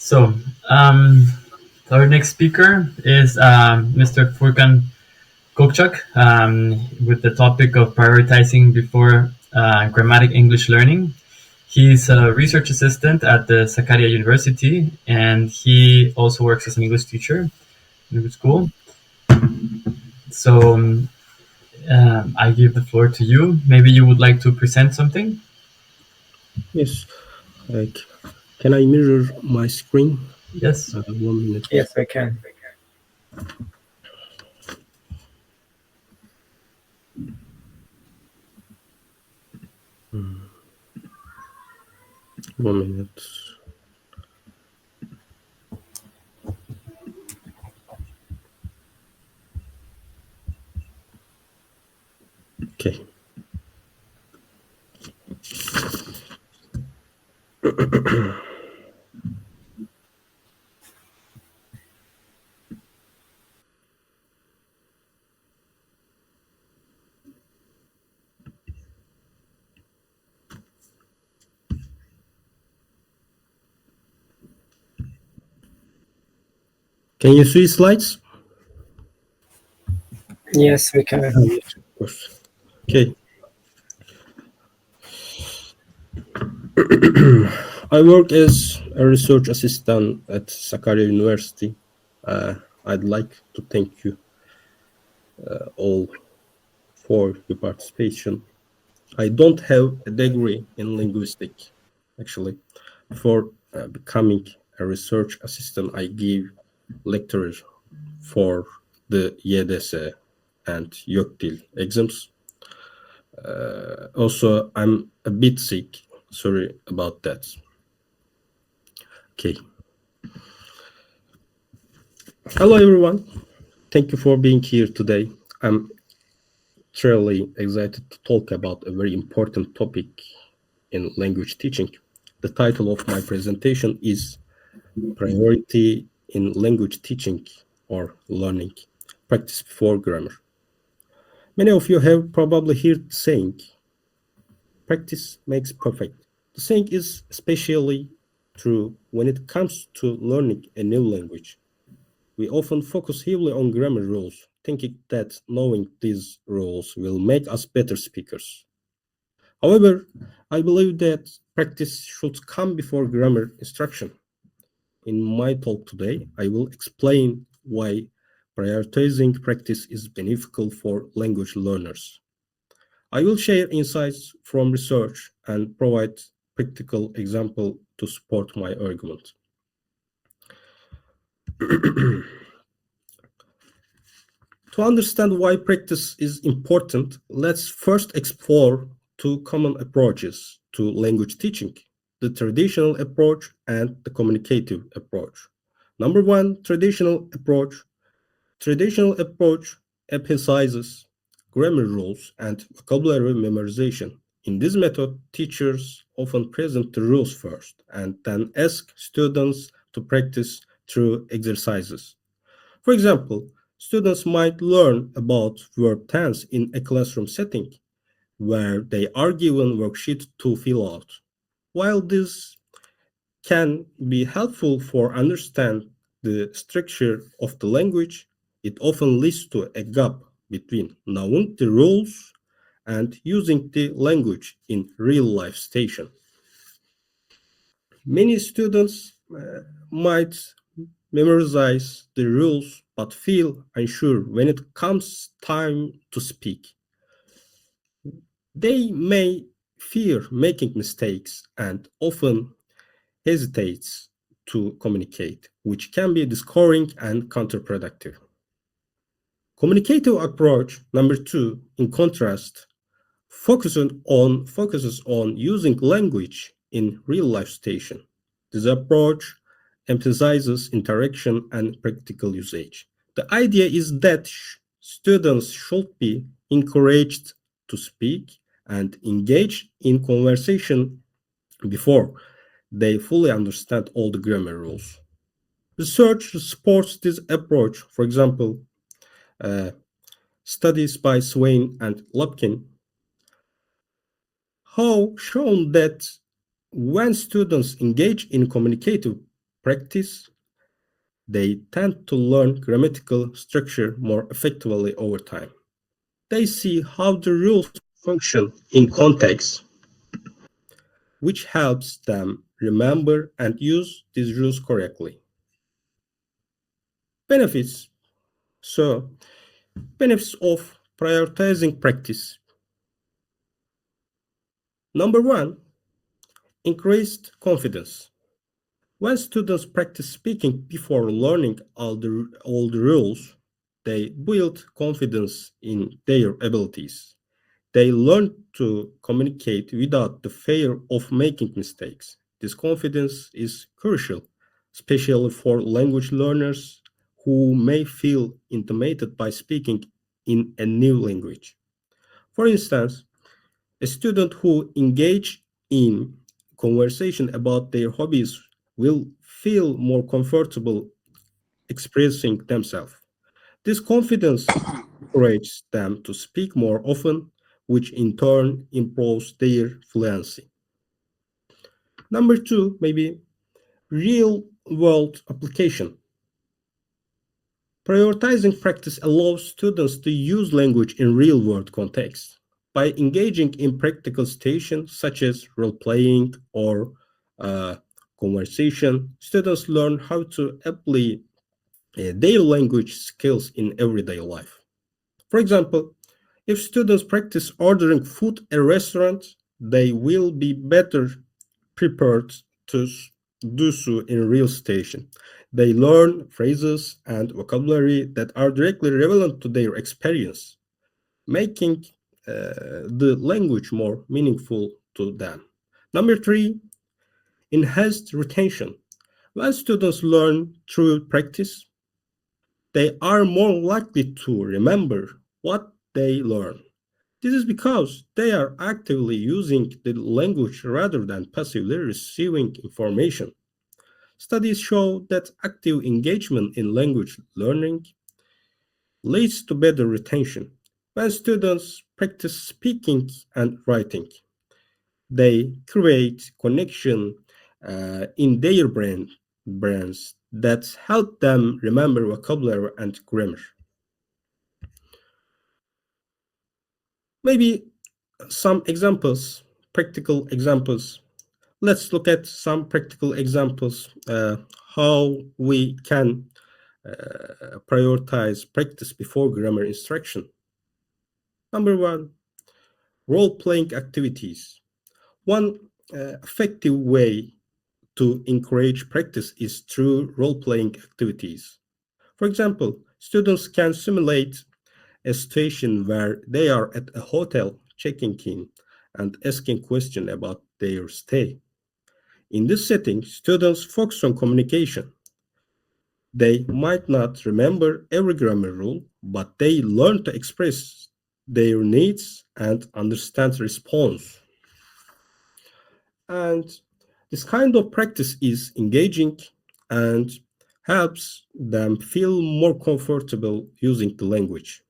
So, our next speaker is Mr. Furkan Kokchak with the topic of prioritizing before grammatic English learning. He's a research assistant at the Sakarya University, and he also works as an English teacher in the school. So, I give the floor to you. Maybe you would like to present something? Yes. Can I mirror my screen? Yes. 1 minute. Yes, I can. Mm. 1 minute. Okay. Can you see slides? Yes, we can. Yes, of course. Okay. I work as a research assistant at Sakarya University. I'd like to thank you all for your participation. I don't have a degree in linguistics, actually. Before becoming a research assistant, I gave lectures for the YDS and YÖKDİL exams. Also, I'm a bit sick. Sorry about that. Okay. Hello, everyone. Thank you for being here today. I'm truly excited to talk about a very important topic in language teaching. The title of my presentation is Priority in Language Teaching or Learning, Practice Before Grammar. Many of you have probably heard the saying, practice makes perfect. The saying is especially true when it comes to learning a new language. We often focus heavily on grammar rules, thinking that knowing these rules will make us better speakers. However, I believe that practice should come before grammar instruction. In my talk today, I will explain why prioritizing practice is beneficial for language learners. I will share insights from research and provide practical example to support my argument. To understand why practice is important, let's first explore two common approaches to language teaching, the traditional approach and the communicative approach. Number one, traditional approach. Traditional approach emphasizes grammar rules and vocabulary memorization. In this method, teachers often present the rules first and then ask students to practice through exercises. For example, students might learn about verb tense in a classroom setting where they are given worksheets to fill out. While this can be helpful for understand the structure of the language, it often leads to a gap between knowing the rules and using the language in real life station. Many students might memorize the rules but feel unsure when it comes time to speak. They may fear making mistakes and often hesitates to communicate, which can be discouraging and counterproductive. Communicative approach number two, in contrast, focuses on using language in real life situation. This approach emphasizes interaction and practical usage. The idea is that students should be encouraged to speak and engage in conversation before they fully understand all the grammar rules. Research supports this approach. For example, studies by Swain and Lupkin have shown that when students engage in communicative practice, they tend to learn grammatical structure more effectively over time. They see how the rules function in context, which helps them remember and use these rules correctly. Benefits. So, benefits of prioritizing practice. Number one, increased confidence. When students practice speaking before learning all the rules, they build confidence in their abilities. They learn to communicate without the fear of making mistakes. This confidence is crucial, especially for language learners who may feel intimidated by speaking in a new language. For instance, a student who engages in conversation about their hobbies will feel more comfortable expressing themselves. This confidence encourages them to speak more often, which in turn improves their fluency. Number two, maybe real world application. Prioritizing practice allows students to use language in real world contexts. By engaging in practical situations such as role playing or uh, conversation, students learn how to apply their language skills in everyday life. For example, if students practice ordering food at a restaurant, they will be better prepared to do so in real situation. They learn phrases and vocabulary that are directly relevant to their experience, making the language more meaningful to them. Number three, enhanced retention. When students learn through practice, they are more likely to remember what they learn. This is because they are actively using the language rather than passively receiving information. Studies show that active engagement in language learning leads to better retention. When students practice speaking and writing, they create connection in their brains that help them remember vocabulary and grammar. Maybe some examples, practical examples. Let's look at some practical examples how we can prioritize practice before grammar instruction. Number one, role playing activities. One effective way to encourage practice is through role playing activities. For example, students can simulate a situation where they are at a hotel checking in and asking questions about their stay. In this setting, students focus on communication. They might not remember every grammar rule, but they learn to express their needs and understand response. And this kind of practice is engaging and helps them feel more comfortable using the language.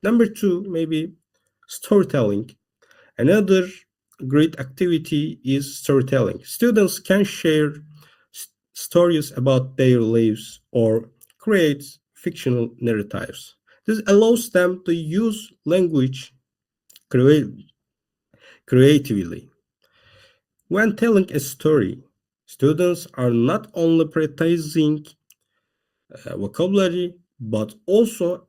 Number two, maybe storytelling. Another great activity is storytelling. Students can share stories about their lives or create fictional narratives. This allows them to use language crea- creatively. When telling a story, students are not only practicing vocabulary but also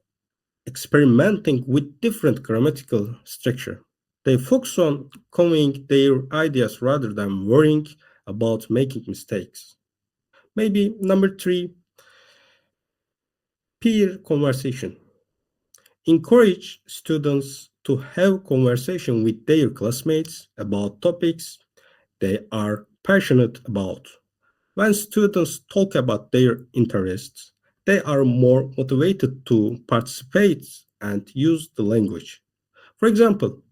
experimenting with different grammatical structure. They focus on conveying their ideas rather than worrying about making mistakes. Maybe number three, peer conversation. Encourage students to have conversation with their classmates about topics they are passionate about. When students talk about their interests, they are more motivated to participate and use the language. For example,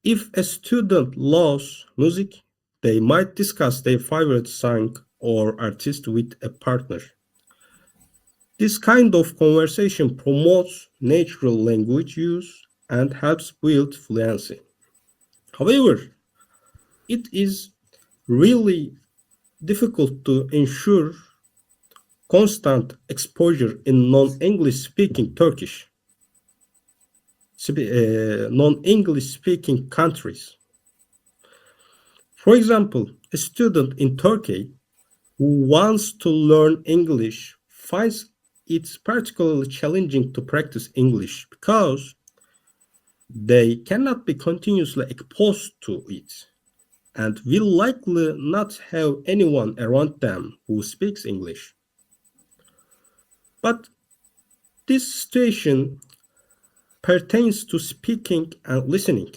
if a student loves music, they might discuss their favorite song or artist with a partner. This kind of conversation promotes natural language use and helps build fluency. However, it is really difficult to ensure constant exposure in non-English speaking non-English speaking countries. For example, a student in Turkey who wants to learn English finds it particularly challenging to practice English because they cannot be continuously exposed to it and will likely not have anyone around them who speaks English. But this situation pertains to speaking and listening,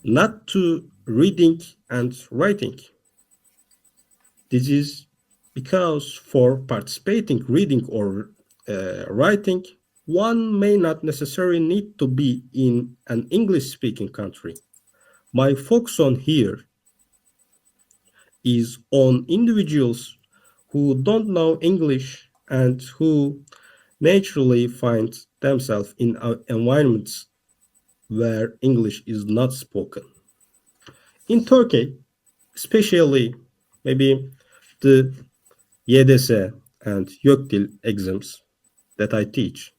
not to reading and writing. This is because for participating reading or writing, one may not necessarily need to be in an English speaking country. My focus on here is on individuals who don't know English and who naturally find themselves in environments where English is not spoken. In Turkey, especially maybe the YDS and YÖKDİL exams that I teach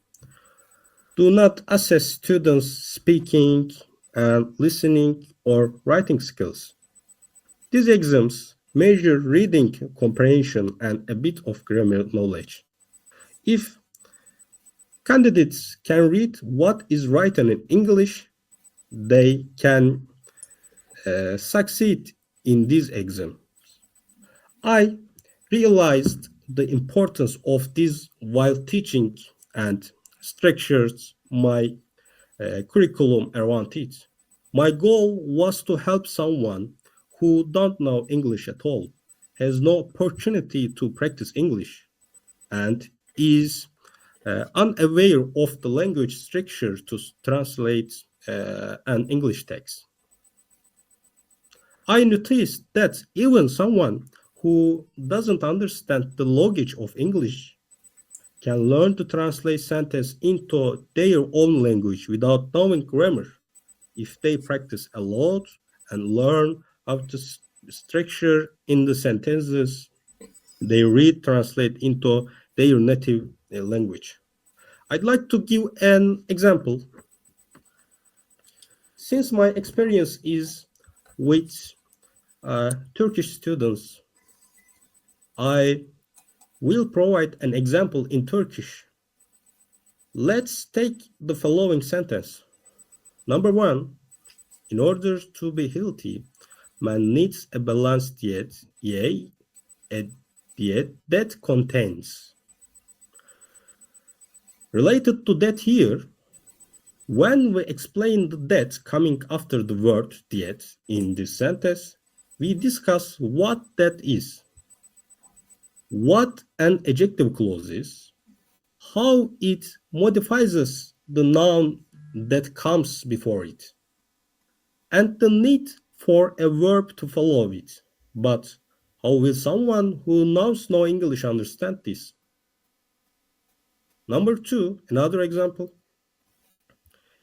do not assess students' speaking and listening or writing skills. These exams measure reading comprehension and a bit of grammar knowledge. If candidates can read what is written in English, they can succeed in this exam. I realized the importance of this while teaching and structured my curriculum around it. My goal was to help someone who don't know English at all, has no opportunity to practice English, and is unaware of the language structure to translate an English text. I noticed that even someone who doesn't understand the logic of English can learn to translate sentence into their own language without knowing grammar if they practice a lot and learn how to structure in the sentences they read translate into their native language. I'd like to give an example. Since my experience is with Turkish students, I will provide an example in Turkish. Let's take the following sentence. Number one, in order to be healthy, man needs a balanced diet, yea, a diet that contains. Related to that here, when we explain the that coming after the word diet in this sentence, we discuss what that is, what an adjective clause is, how it modifies the noun that comes before it, and the need for a verb to follow it. But how will someone who knows no English understand this? Number two, another example.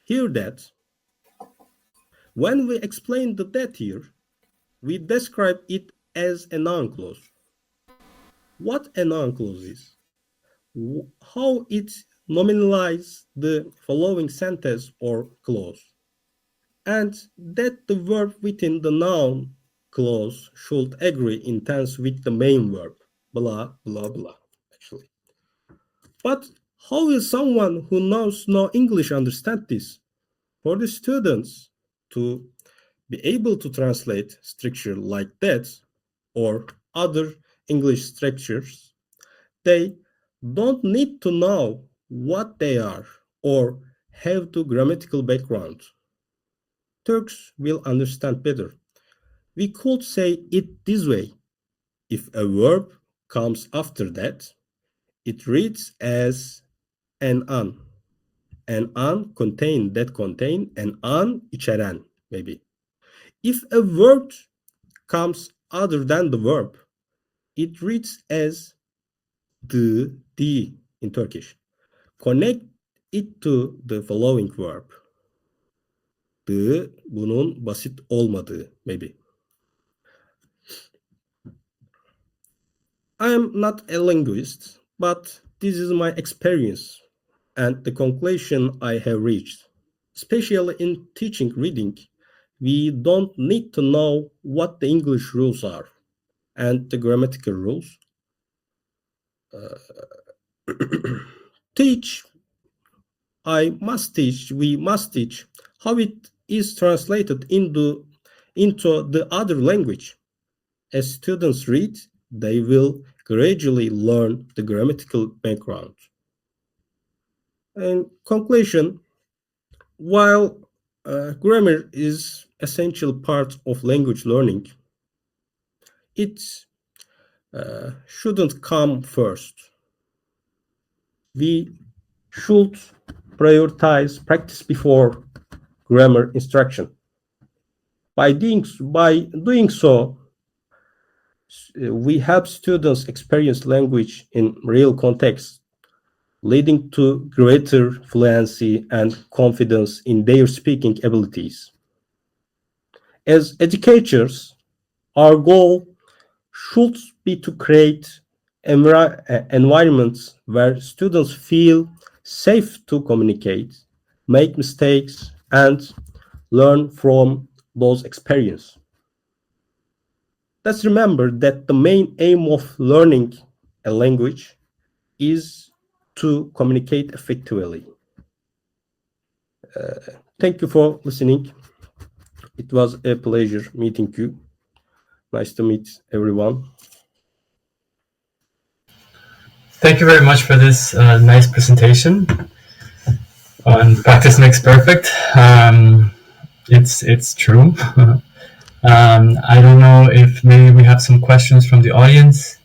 Here that, when we explain the that here, we describe it as a noun clause. What a noun clause is, how it nominalizes the following sentence or clause, and that the verb within the noun clause should agree in tense with the main verb, blah, blah, blah, actually. But how will someone who knows no English understand this? For the students to be able to translate structure like that or other English structures, they don't need to know what they are or have the grammatical background. Turks will understand better. We could say it this way. If a verb comes after that, it reads as an an contain that contain an içeren maybe. If a word comes other than the verb, it reads as the in Turkish. Connect it to the following verb. The bunun basit olmadığı maybe. I'm not a linguist, but this is my experience and the conclusion I have reached. Especially in teaching reading, we don't need to know what the English rules are and the grammatical rules. Teach, we must teach how it is translated into the other language. As students read, they will gradually learn the grammatical background. In conclusion, while grammar is essential part of language learning, it shouldn't come first. We should prioritize practice before grammar instruction. By doing so, we help students experience language in real context, leading to greater fluency and confidence in their speaking abilities. As educators, our goal should be to create environments where students feel safe to communicate, make mistakes, and learn from those experiences. Let's remember that the main aim of learning a language is to communicate effectively. Thank you for listening. It was a pleasure meeting you. Nice to meet everyone. Thank you very much for this nice presentation on practice makes perfect. It's true. I don't know if maybe we have some questions from the audience.